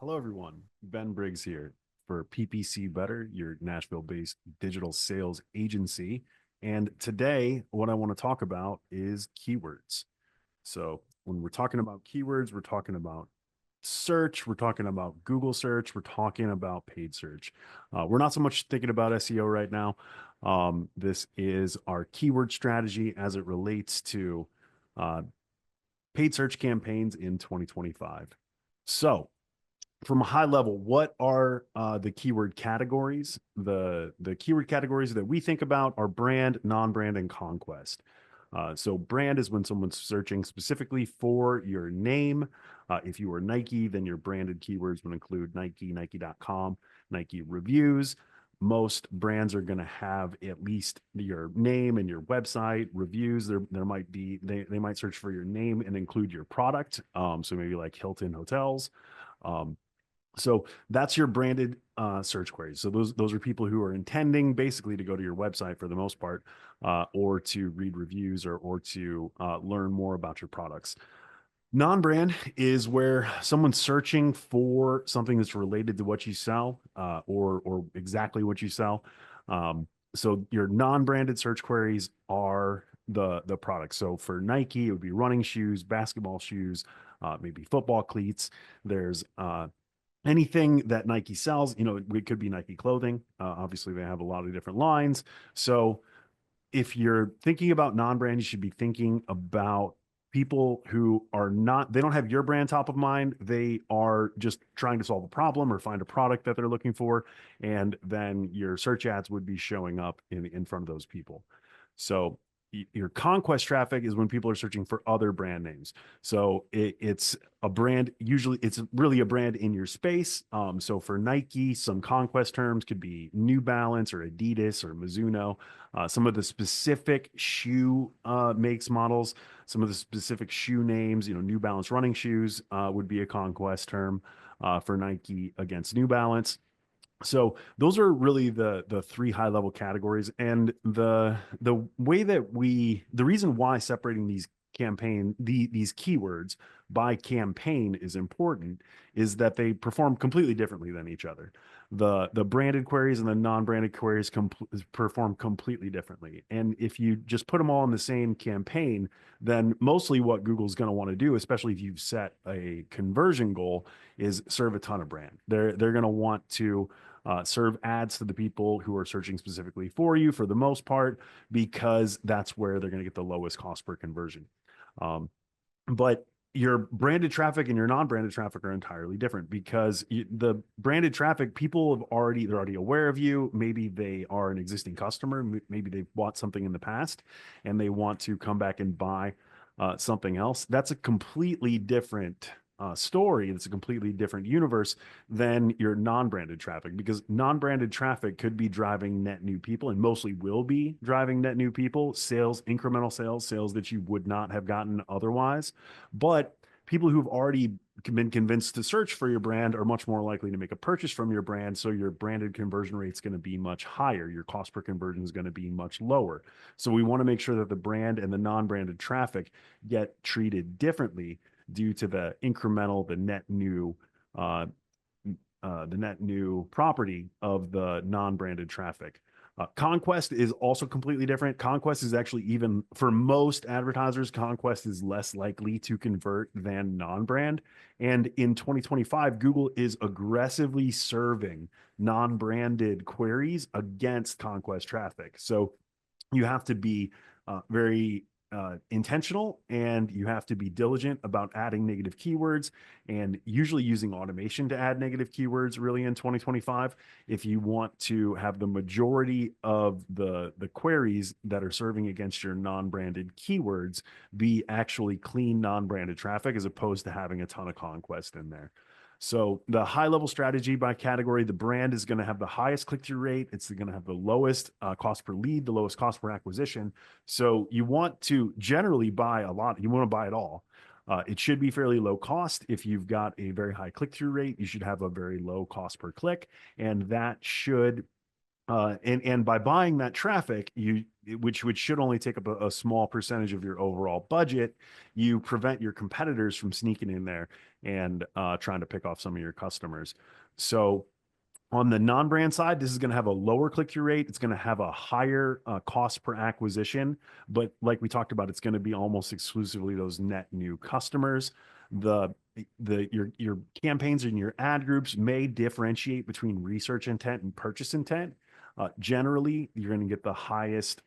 Hello, everyone. Ben Briggs here for PPC Better, your Nashville-based digital sales agency. And today, what I want to talk about is keywords. So, when we're talking about keywords, we're talking about search, we're talking about Google search, we're talking about paid search. We're not so much thinking about SEO right now. This is our keyword strategy as it relates to uh, paid search campaigns in 2025. So, from a high level, what are the keyword categories? The keyword categories that we think about are brand, non-brand, and conquest. So brand is when someone's searching specifically for your name. If you are Nike, then your branded keywords would include Nike, Nike.com, Nike reviews. Most brands are going to have at least your name and your website reviews. There might be they might search for your name and include your product. So maybe like Hilton Hotels. Um, so that's your branded search queries. So those are people who are intending basically to go to your website for the most part, or to read reviews or to learn more about your products. Non-brand is where someone's searching for something that's related to what you sell, or exactly what you sell. So your non-branded search queries are the products. So for Nike, it would be running shoes, basketball shoes, maybe football cleats. There's anything that Nike sells. It could be Nike clothing. Obviously, they have a lot of different lines. So if you're thinking about non-brand, you should be thinking about people who are not, they don't have your brand top of mind. They are just trying to solve a problem or find a product that they're looking for. And then your search ads would be showing up in front of those people. So your conquest traffic is when people are searching for other brand names. So it's a brand, usually it's really a brand in your space. So for Nike, some conquest terms could be New Balance or Adidas or Mizuno. Some of the specific shoe makes, models, some of the specific shoe names, New Balance running shoes would be a conquest term for Nike against New Balance. So those are really the three high level categories, and the way that the reason why separating these keywords by campaign is important is that they perform completely differently than each other. The branded queries and the non-branded queries perform completely differently, and if you just put them all in the same campaign, then mostly what Google's going to want to do, especially if you've set a conversion goal, is serve a ton of brand. They're going to want to serve ads to the people who are searching specifically for you for the most part, because that's where they're going to get the lowest cost per conversion. Um, but your branded traffic and your non-branded traffic are entirely different, because the branded traffic, they're already aware of you. Maybe they are an existing customer. Maybe they've bought something in the past and they want to come back and buy something else. That's a completely different story. It's a completely different universe than your non-branded traffic, because non-branded traffic could be driving net new people, and mostly will be driving net new people, sales, incremental sales that you would not have gotten otherwise. But people who've already been convinced to search for your brand are much more likely to make a purchase from your brand. So your branded conversion rate is going to be much higher. Your cost per conversion is going to be much lower. So we want to make sure that the brand and the non-branded traffic get treated differently due to uh, the net new property of the non-branded traffic. Conquest is also completely different. Conquest is actually, even for most advertisers, Conquest is less likely to convert than non-brand. And in 2025, Google is aggressively serving non-branded queries against Conquest traffic. So you have to be very intentional, and you have to be diligent about adding negative keywords, and usually using automation to add negative keywords really in 2025, if you want to have the majority of the queries that are serving against your non-branded keywords be actually clean non-branded traffic, as opposed to having a ton of conquest in there. So the high level strategy by category, the brand is going to have the highest click-through rate. It's going to have the lowest cost per lead, the lowest cost per acquisition. So you want to generally buy a lot. You want to buy it all. It should be fairly low cost. If you've got a very high click-through rate, you should have a very low cost per click. And that should And by buying that traffic, which should only take up a small percentage of your overall budget, you prevent your competitors from sneaking in there and trying to pick off some of your customers. So on the non-brand side, this is going to have a lower click-through rate. It's going to have a higher cost per acquisition, but like we talked about, it's going to be almost exclusively those net new customers. The your campaigns and your ad groups may differentiate between research intent and purchase intent. Generally, you're going to get the highest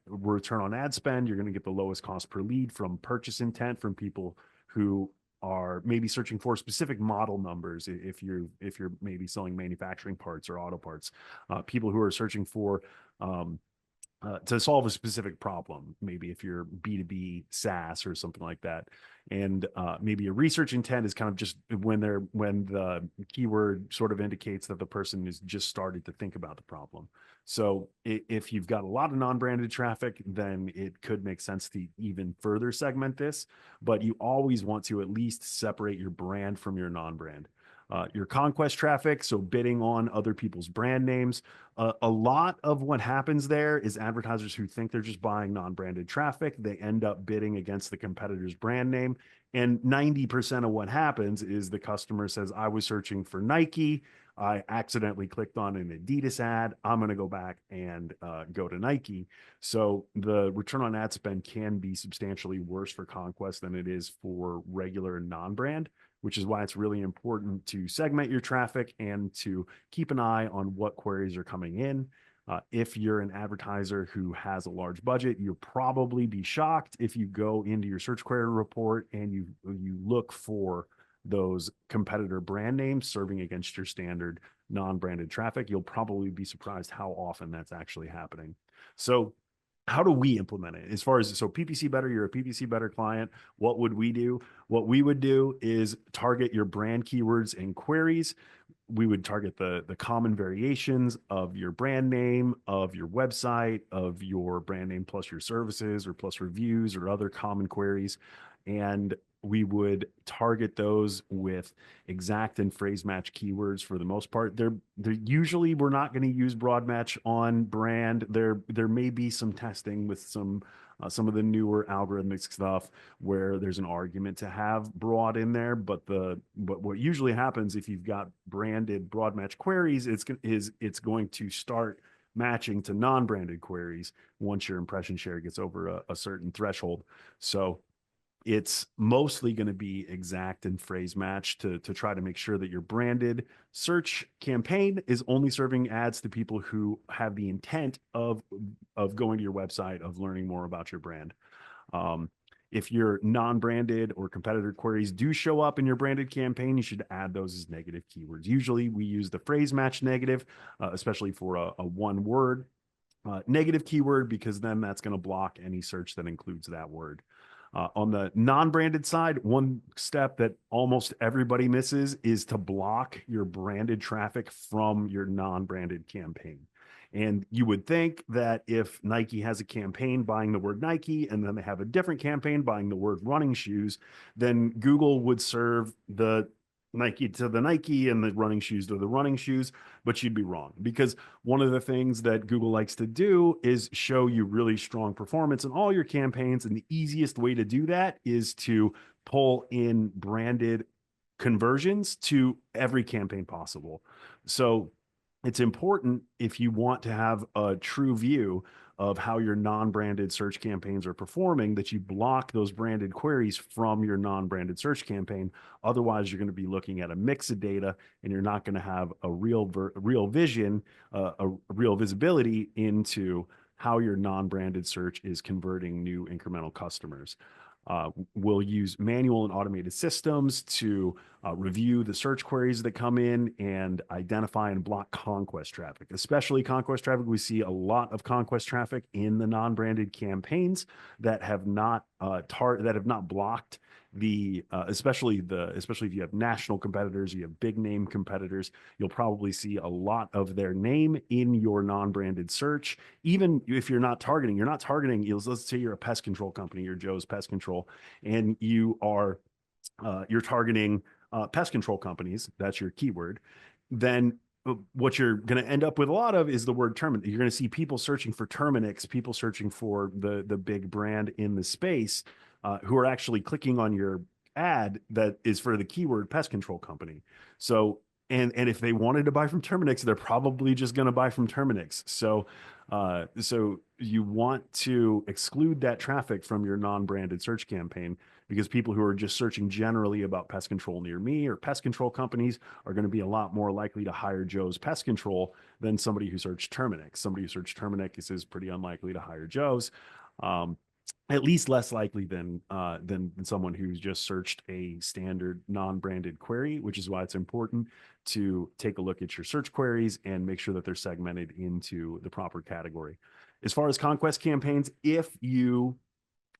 return on ad spend. You're going to get the lowest cost per lead from purchase intent from people who are maybe searching for specific model numbers. If you're maybe selling manufacturing parts or auto parts, people who are searching for to solve a specific problem, maybe if you're B2B SaaS or something like that. And maybe a research intent is kind of just when the keyword sort of indicates that the person is just started to think about the problem. So if you've got a lot of non-branded traffic, then it could make sense to even further segment this, but you always want to at least separate your brand from your non-brand. Your conquest traffic, so bidding on other people's brand names. A lot of what happens there is advertisers who think they're just buying non-branded traffic, they end up bidding against the competitor's brand name. And 90% of what happens is the customer says, I was searching for Nike. I accidentally clicked on an Adidas ad. I'm going to go back and go to Nike. So the return on ad spend can be substantially worse for Conquest than it is for regular non-brand, which is why it's really important to segment your traffic and to keep an eye on what queries are coming in. If you're an advertiser who has a large budget, you'll probably be shocked if you go into your search query report and you look for those competitor brand names serving against your standard non-branded traffic. You'll probably be surprised how often that's actually happening. So how do we implement it? As far as, so PPC Better, you're a PPC Better client. What would we do? What we would do is target your brand keywords and queries. We would target the common variations of your brand name, of your website, of your brand name plus your services or plus reviews or other common queries. And we would target those with exact and phrase match keywords for the most part. They're usually, we're not going to use broad match on brand. There may be some testing with some of the newer algorithmic stuff where there's an argument to have broad in there, but what usually happens if you've got branded broad match queries, it's going to start matching to non-branded queries once your impression share gets over a certain threshold. So it's mostly going to be exact and phrase match to try to make sure that your branded search campaign is only serving ads to people who have the intent of going to your website, of learning more about your brand. If your non-branded or competitor queries do show up in your branded campaign, you should add those as negative keywords. Usually we use the phrase match negative, especially for a one word negative keyword, because then that's going to block any search that includes that word. On the non-branded side, one step that almost everybody misses is to block your branded traffic from your non-branded campaign. And you would think that if Nike has a campaign buying the word Nike and then they have a different campaign buying the word running shoes, then Google would serve the Nike to the Nike and the running shoes to the running shoes, but you'd be wrong, because one of the things that Google likes to do is show you really strong performance in all your campaigns. And the easiest way to do that is to pull in branded conversions to every campaign possible. So it's important, if you want to have a true view of how your non-branded search campaigns are performing, that you block those branded queries from your non-branded search campaign. Otherwise, you're going to be looking at a mix of data and you're not going to have a real vision, a real visibility into how your non-branded search is converting new incremental customers. We'll use manual and automated systems to review the search queries that come in and identify and block conquest traffic, especially conquest traffic. We see a lot of conquest traffic in the non-branded campaigns that have not blocked the especially if you have national competitors, you have big name competitors, you'll probably see a lot of their name in your non-branded search. Even if you're not targeting, let's say you're a pest control company, you're Joe's Pest Control, and you're targeting pest control companies, that's your keyword, then what you're going to end up with a lot of is the word Terminix. You're going to see people searching for Terminix, people searching for the big brand in the space, who are actually clicking on your ad that is for the keyword pest control company. So, and if they wanted to buy from Terminix, they're probably just going to buy from Terminix. So you want to exclude that traffic from your non-branded search campaign, because people who are just searching generally about pest control near me or pest control companies are going to be a lot more likely to hire Joe's Pest Control than somebody who searched Terminix. Somebody who searched Terminix is pretty unlikely to hire Joe's. Um, at least less likely than someone who's just searched a standard non-branded query, which is why it's important to take a look at your search queries and make sure that they're segmented into the proper category. As far as Conquest campaigns, if you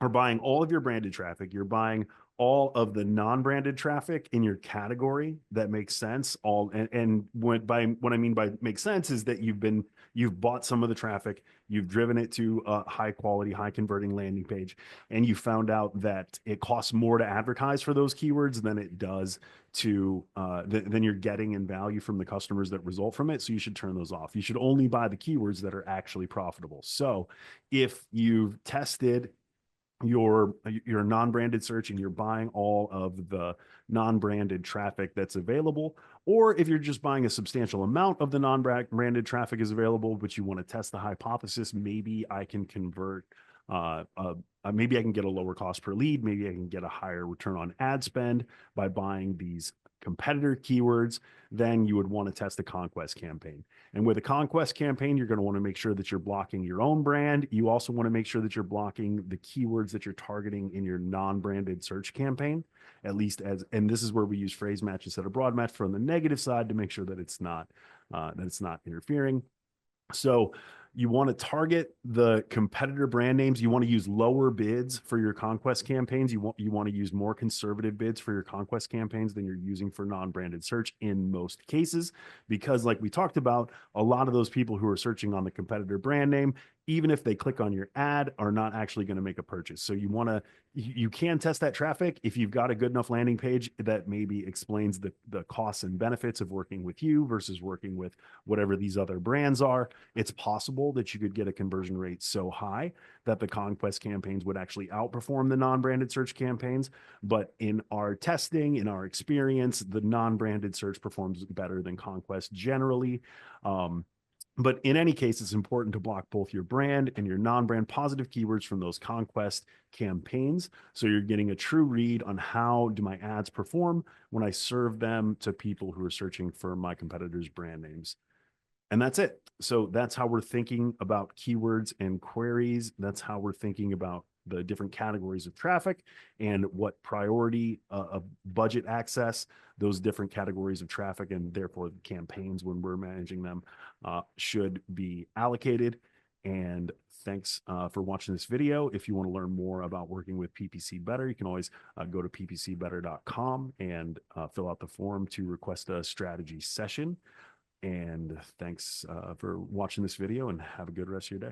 are buying all of your branded traffic, you're buying all of the non-branded traffic in your category that makes sense. And what I mean by makes sense is that you've bought some of the traffic, you've driven it to a high quality, high converting landing page, and you found out that it costs more to advertise for those keywords than it does than you're getting in value from the customers that result from it. So you should turn those off. You should only buy the keywords that are actually profitable. So if you've tested your non-branded search and you're buying all of the non-branded traffic that's available, or if you're just buying a substantial amount of the non-branded traffic is available, but you want to test the hypothesis, maybe I can convert maybe I can get a lower cost per lead, maybe I can get a higher return on ad spend by buying these competitor keywords, then you would want to test the Conquest campaign. And with a Conquest campaign, you're going to want to make sure that you're blocking your own brand. You also want to make sure that you're blocking the keywords that you're targeting in your non-branded search campaign, at least and this is where we use phrase match instead of broad match from the negative side to make sure that it's not interfering. So you want to target the competitor brand names. You want to use lower bids for your Conquest campaigns. You want to use more conservative bids for your Conquest campaigns than you're using for non-branded search in most cases, because like we talked about, a lot of those people who are searching on the competitor brand name, even if they click on your ad, are not actually going to make a purchase. So you can test that traffic if you've got a good enough landing page that maybe explains the costs and benefits of working with you versus working with whatever these other brands are. It's possible that you could get a conversion rate so high that the Conquest campaigns would actually outperform the non-branded search campaigns. But in our testing, in our experience, the non-branded search performs better than Conquest generally. But in any case, it's important to block both your brand and your non-brand positive keywords from those Conquest campaigns. So you're getting a true read on how do my ads perform when I serve them to people who are searching for my competitors' brand names. And that's it. So that's how we're thinking about keywords and queries. That's how we're thinking about the different categories of traffic and what priority of budget access those different categories of traffic and therefore the campaigns when we're managing them should be allocated. And thanks for watching this video. If you want to learn more about working with PPC Better, you can always go to ppcbetter.com and fill out the form to request a strategy session. And thanks for watching this video and have a good rest of your day.